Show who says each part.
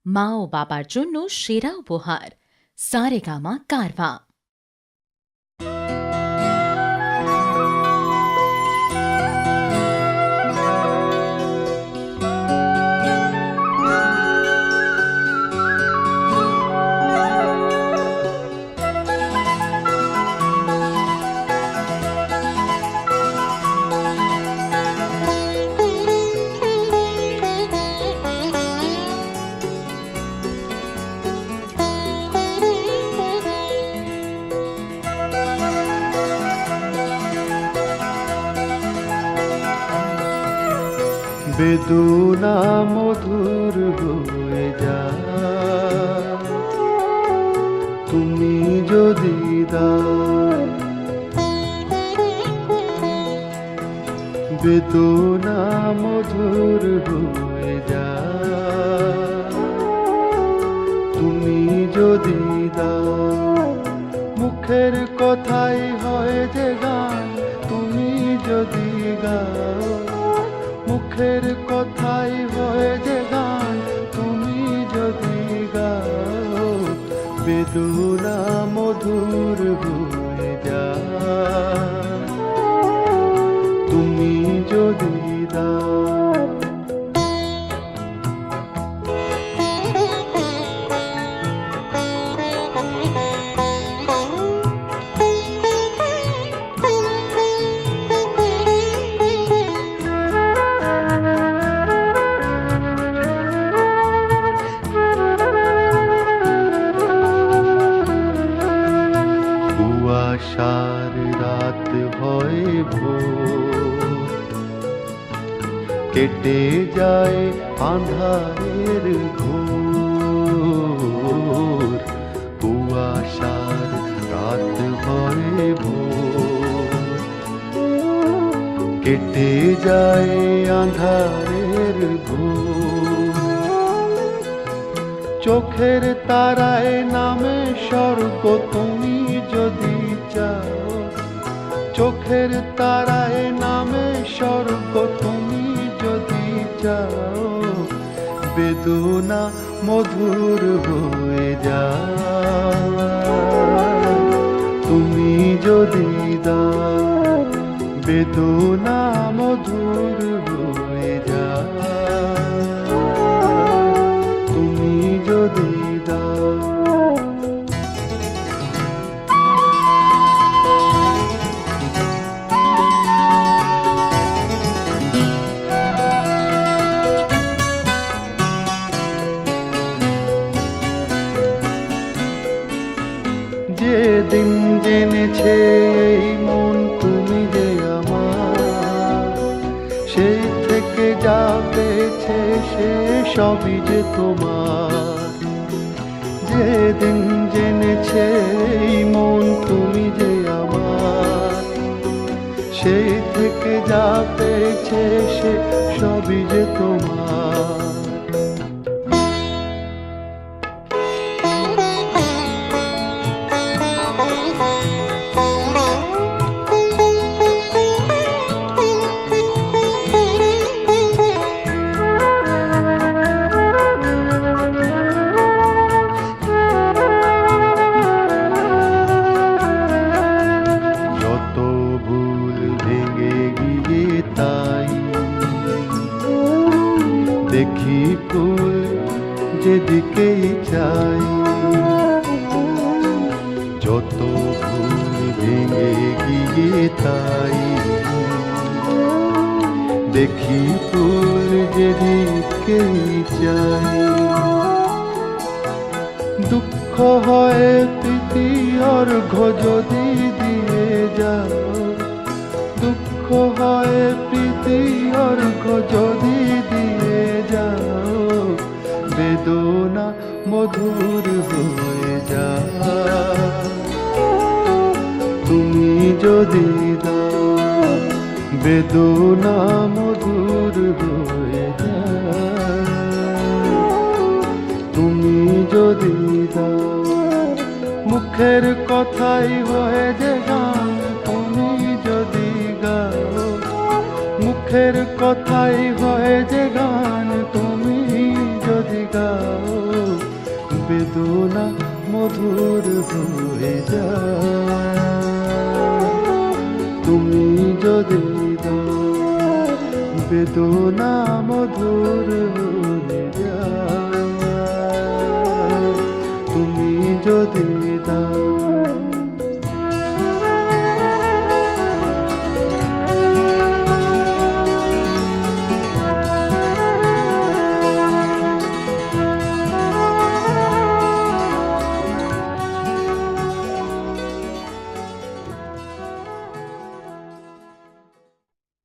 Speaker 1: মা ও বাবার জন্য সেরা উপহার সারেগামা কারভা।
Speaker 2: বেদনা মধুর হয়ে যায় তুমি যদি দাও, বেদনা মধুর হয়ে যায় তুমি যদি দাও। মুখের কথাই হয় যে গান তুমি যদি গাও, মুখের কথাই হয় যে গান তুমি যদি গাও। বেদনা মধুর হয়ে যায় তুমি যদি দাও। কুয়াশার রাত হয় ভোর, কেটে যায় আঁধারের ঘোর। কুয়াশার রাত হয় ভোর, কেটে যায় আঁধারের ঘোর। চোখের তারায় নামে স্বর্গ তুমি যদি চাও, চোখের তারায় নামে স্বর্গ তুমি যদি চাও। বেদনা মধুর হয়ে যায় তুমি যদি দাও। বেদনা মধুর হয়ে যায় তুমি যদি দাও। যেদিন জেনেছে এই মন তুমি যে আমার, সেই থেকে যা পেয়েছে সে সবই যে তোমার। যেদিন জেনেছে এই মন তুমি যে আমার, সেই থেকে যা পেয়েছে সে সবই যে তোমার। দেখি ফুল যেদিকেই চাই, যত ফুল ভেঙে গিয়ে তাই। দেখি ফুল যেদিকেই চাই। দুঃখ হয় প্রীতি অর্ঘ্য যদি দিয়ে যাও, দুঃখ হয় প্রীতি অর্ঘ্য যদি দিয়ে যাও। বেদনা মধুর হয়ে যায় তুমি যদি দাও। বেদনা মধুর হয়ে যায় তুমি যদি দাও। মুখের কথাই হয় যে গান তুমি যদি গাও, মুখের কথাই হয় যে গান তুমি যদি গাও। বেদনা মধুর হয়ে যায়। তুমি যদি দাও বেদনা মধুর হয়ে যায়। তুমি যদি দাও